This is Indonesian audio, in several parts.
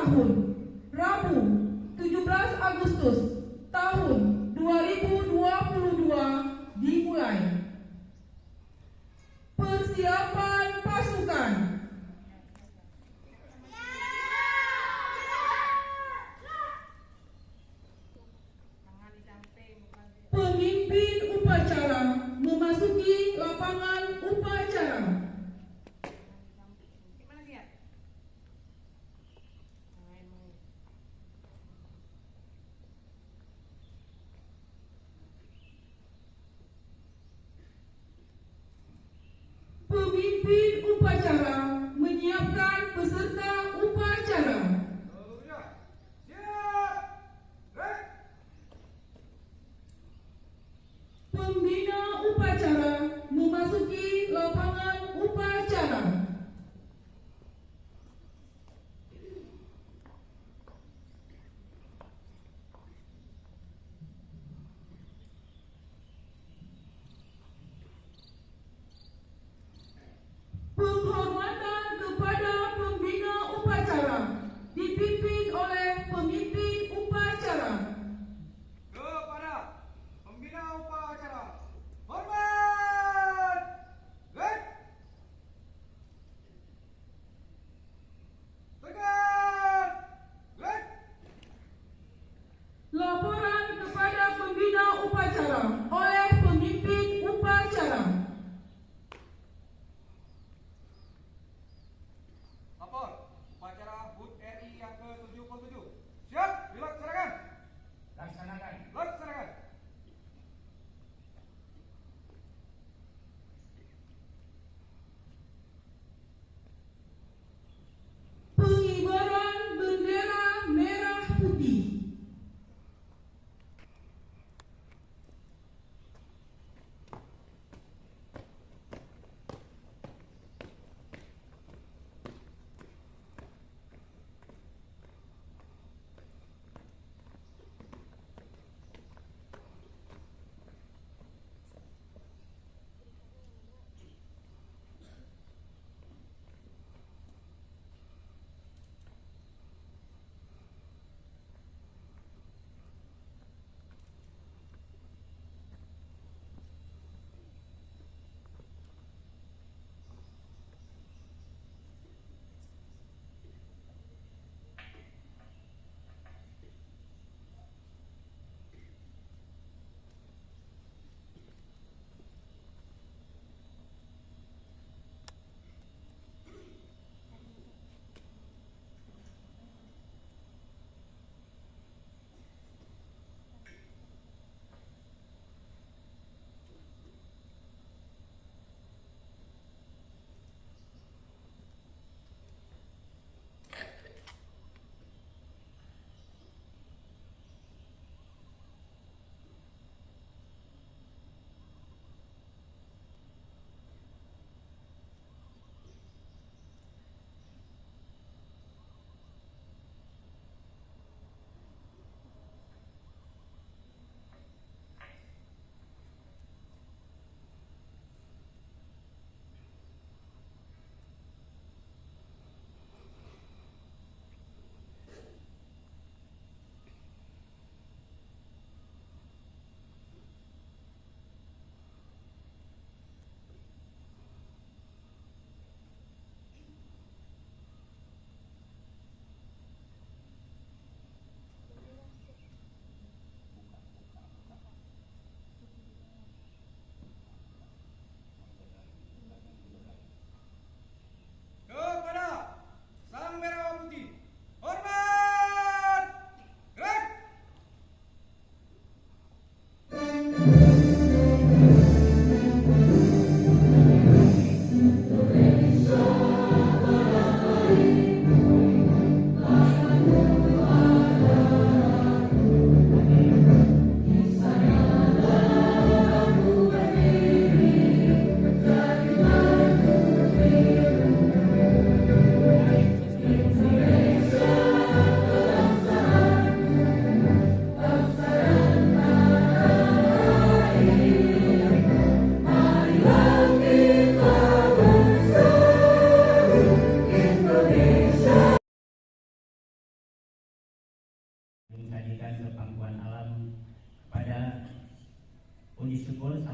tahun, Rabu 17 Agustus tahun 2022 dimulai. Persiapan pasukan. Pemimpin upacara memasuki lapangan upacara. Pemimpin upacara menyiapkan peserta upacara. Pembina upacara memasuki lapangan upacara. Penghormatan kepada pembina upacara dipimpin oleh pemimpin upacara. Kepada pembina upacara, hormat!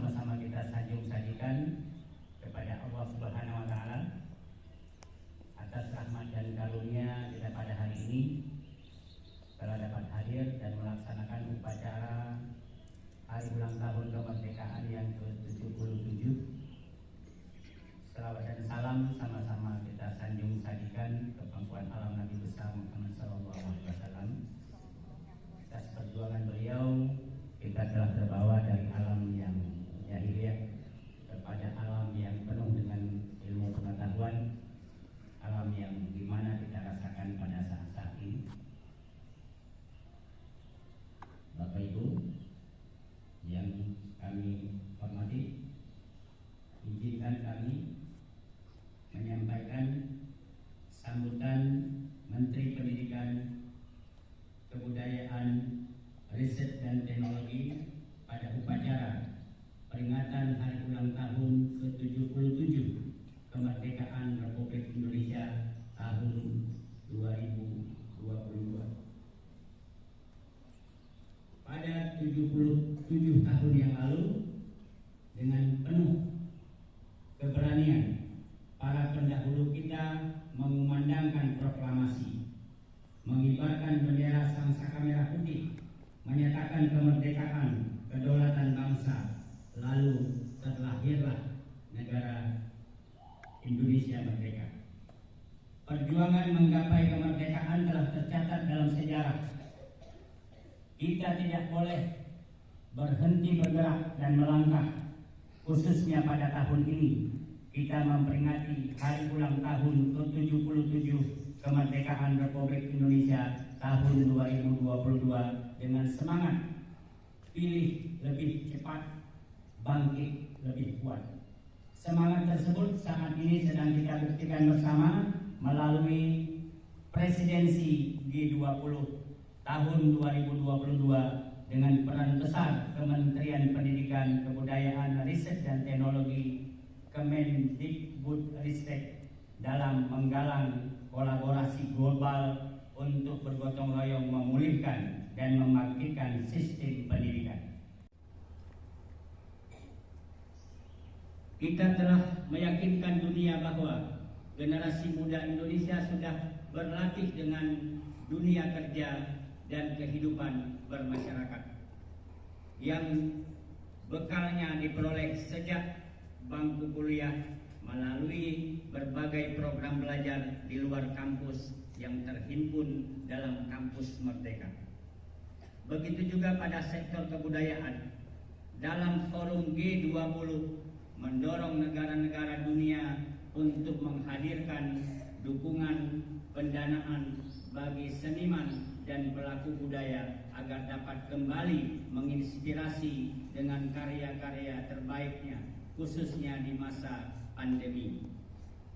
sama-sama kita sanjung sajikan kepada Allah Subhanahu wa Ta'ala atas rahmat dan karunia kita pada hari ini telah dapat hadir dan melaksanakan upacara hari ulang tahun kemerdekaan yang ke-77. Selawat dan salam sama-sama kita sanjung sajikan ke pangkuan alam Nabi besar Muhammad SAW. Atas perjuangan beliau, kita telah terbawa dari alam yang jahiliyah kepada alam yang penuh dengan ilmu pengetahuan, alam yang dimana kita rasakan pada saat-saat ini. Bapak Ibu yang kami hormati, izinkan kami menyampaikan sambutan Menteri Pendidikan, Kebudayaan, Riset dan Teknologi pada upacara peringatan Hari Ulang Tahun ke-77 Kemerdekaan Republik Indonesia tahun 2022. Pada 77 tahun yang lalu, dengan penuh keberanian, para pendahulu kita mengumandangkan proklamasi, mengibarkan bendera Sang Saka Merah Putih, menyatakan kemerdekaan, kedaulatan bangsa, lalu terlahirlah negara Indonesia merdeka. Perjuangan menggapai kemerdekaan telah tercatat dalam sejarah. Kita tidak boleh berhenti bergerak dan melangkah, khususnya pada tahun ini. Kita memperingati hari ulang tahun ke-77 kemerdekaan Republik Indonesia tahun 2022 dengan semangat pilih lebih cepat, bangkit lebih kuat. Semangat tersebut saat ini sedang kita buktikan bersama melalui presidensi G20 tahun 2022 dengan peran besar Kementerian Pendidikan, Kebudayaan, Riset dan Teknologi Kemendikbudristek dalam menggalang kolaborasi global untuk bergotong royong memulihkan dan membangkitkan sistem pendidikan. Kita telah meyakinkan dunia bahwa generasi muda Indonesia sudah berlatih dengan dunia kerja dan kehidupan bermasyarakat yang bekalnya diperoleh sejak bangku kuliah melalui berbagai program belajar di luar kampus yang terhimpun dalam kampus Merdeka. Begitu juga pada sektor kebudayaan. Dalam forum G20 mendorong negara-negara dunia untuk menghadirkan dukungan pendanaan bagi seniman dan pelaku budaya agar dapat kembali menginspirasi dengan karya-karya terbaiknya, khususnya di masa pandemi.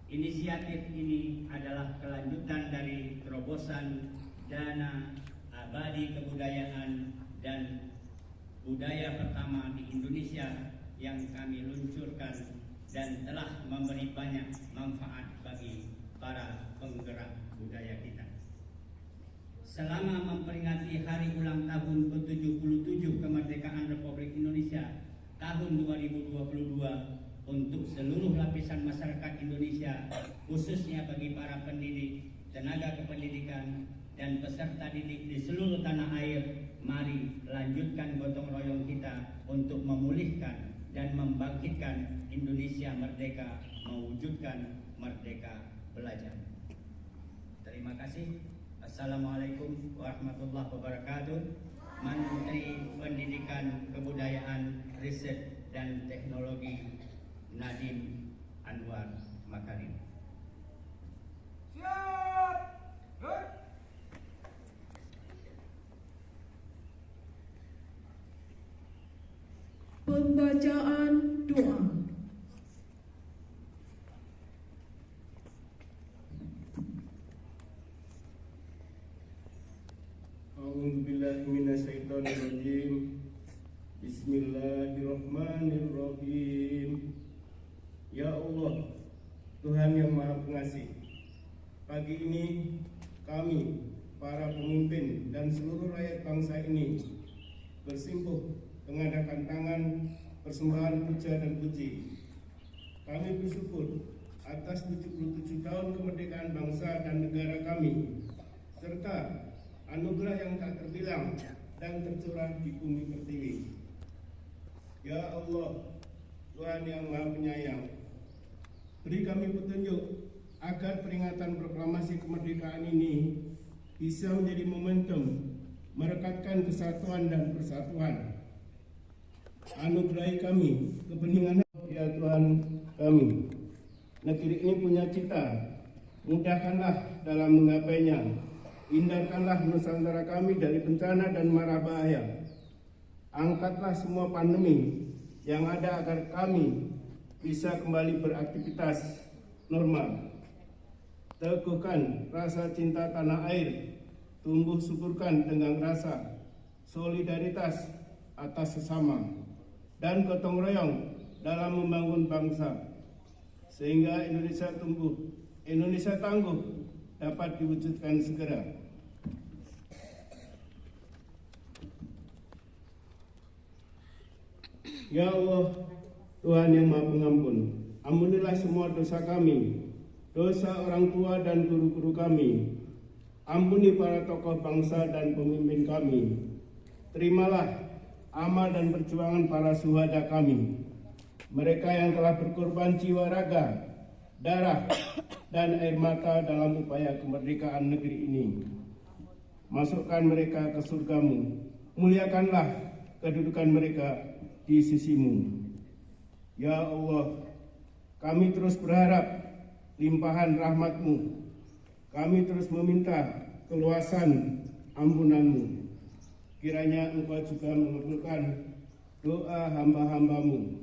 Inisiatif ini adalah kelanjutan dari terobosan dana abadi kebudayaan dan budaya pertama di Indonesia yang kami luncurkan dan telah memberi banyak manfaat bagi para penggerak budaya kita. Selama memperingati hari ulang tahun ke-77 kemerdekaan Republik Indonesia tahun 2022 untuk seluruh lapisan masyarakat Indonesia, khususnya bagi para pendidik, tenaga kependidikan, dan peserta didik di seluruh tanah air, mari lanjutkan gotong royong kita untuk memulihkan dan membangkitkan Indonesia merdeka, mewujudkan merdeka belajar. Terima kasih. Assalamualaikum warahmatullahi wabarakatuh. Menteri Pendidikan, Kebudayaan, Riset dan Teknologi Nadiem Anwar Makarim. Siap. Good. Pembacaan doa. A'udzubillahi minasyaitonirrajim. Bismillahirrahmanirrahim. Ya Allah, Tuhan yang Maha Pengasih, pagi ini kami, para pemimpin dan seluruh rakyat bangsa ini bersimpuh mengadakan tangan persembahan puja dan puji. Kami bersyukur atas 77 tahun kemerdekaan bangsa dan negara kami, serta anugerah yang tak terbilang dan tercurah di bumi pertiwi. Ya Allah, Tuhan yang Maha Penyayang, beri kami petunjuk agar peringatan proklamasi kemerdekaan ini bisa menjadi momentum merekatkan kesatuan dan persatuan. Anugerahi kami kebeningan, ya Tuhan kami. Negeri ini punya cita, mudahkanlah dalam menggapainya. Hindarkanlah Nusantara kami dari bencana dan mara bahaya. Angkatlah semua pandemi yang ada agar kami bisa kembali beraktivitas normal. Teguhkan rasa cinta tanah air, tumbuh suburkan dengan rasa solidaritas atas sesama dan gotong royong dalam membangun bangsa, sehingga Indonesia tumbuh, Indonesia tangguh dapat diwujudkan segera. Ya Allah, Tuhan yang Maha Pengampun, ampunilah semua dosa kami, dosa orang tua dan guru-guru kami. Ampuni para tokoh bangsa dan pemimpin kami. Terimalah amal dan perjuangan para syuhada kami, mereka yang telah berkorban jiwa raga, darah, dan air mata dalam upaya kemerdekaan negeri ini. Masukkan mereka ke surgamu, muliakanlah kedudukan mereka di sisimu. Ya Allah, kami terus berharap limpahan rahmat-Mu. Kami terus meminta keluasan ampunan-Mu. Kiranya Engkau juga mengabulkan doa hamba-hamba-Mu.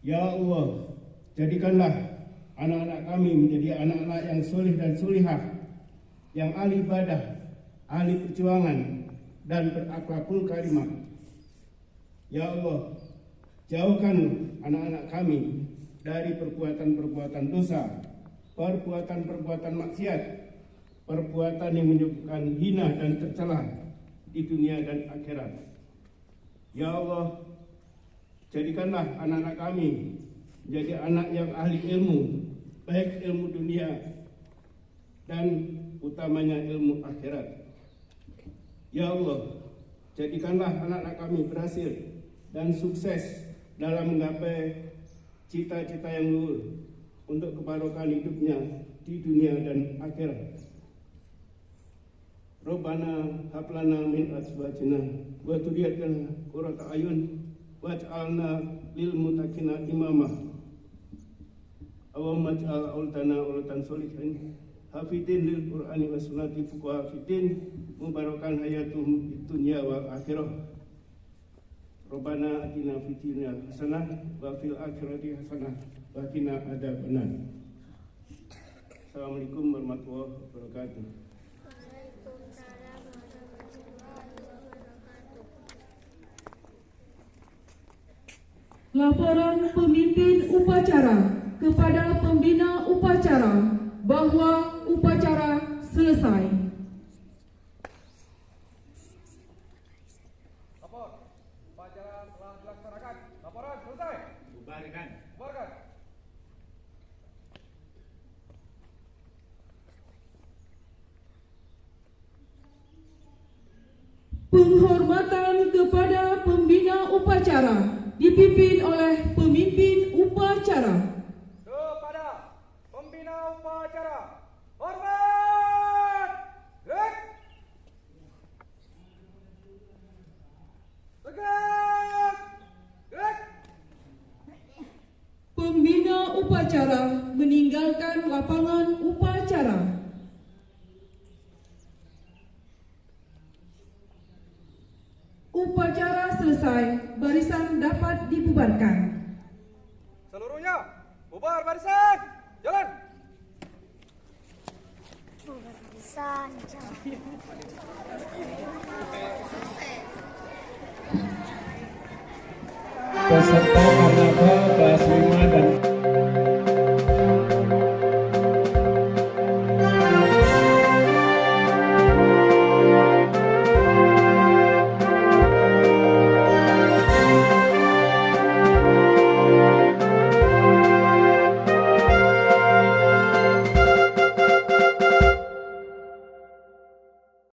Ya Allah, jadikanlah anak-anak kami menjadi anak-anak yang soleh dan solihah, yang ahli ibadah, ahli perjuangan, dan berakhlakul karimah. Ya Allah, jauhkan anak-anak kami dari perbuatan-perbuatan dosa, perbuatan-perbuatan maksiat, perbuatan yang menyebabkan hina dan tercela di dunia dan akhirat. Ya Allah, jadikanlah anak-anak kami menjadi anak yang ahli ilmu, baik ilmu dunia dan utamanya ilmu akhirat. Ya Allah, jadikanlah anak-anak kami berhasil dan sukses dalam menggapai cita-cita yang luhur untuk kebarokan hidupnya di dunia dan akhirat. Rabbana hab lana min azwajina wa dzurriyyatina qurrata a'yun waj'alna lil muttaqina imama. Allahumma ij'al auladana aulatan sholihin hafidin lil Qur'ani wa sunnati fuqaha fiddin mubarakan hayatuhum fid dunya wal akhirah. Rabbana atina fid dunya hasanah wa fil akhirati hasanah wa qina adzabannar. Assalamualaikum warahmatullahi wabarakatuh. Laporan pemimpin upacara kepada pembina upacara bahwa upacara selesai. Lapor, upacara telah dilaksanakan. Laporan selesai. Bubarkan. Bubarkan. Penghormatan kepada pembina upacara dipimpin oleh pemimpin upacara. Kepada pembina upacara, hormat. Gerak. Tegak. Gerak. Pembina upacara meninggalkan lapangan upacara. Upacara selesai, barisan dapat dibubarkan. Seluruhnya, bubar barisan. Jalan. Barisan, jalan. Peserta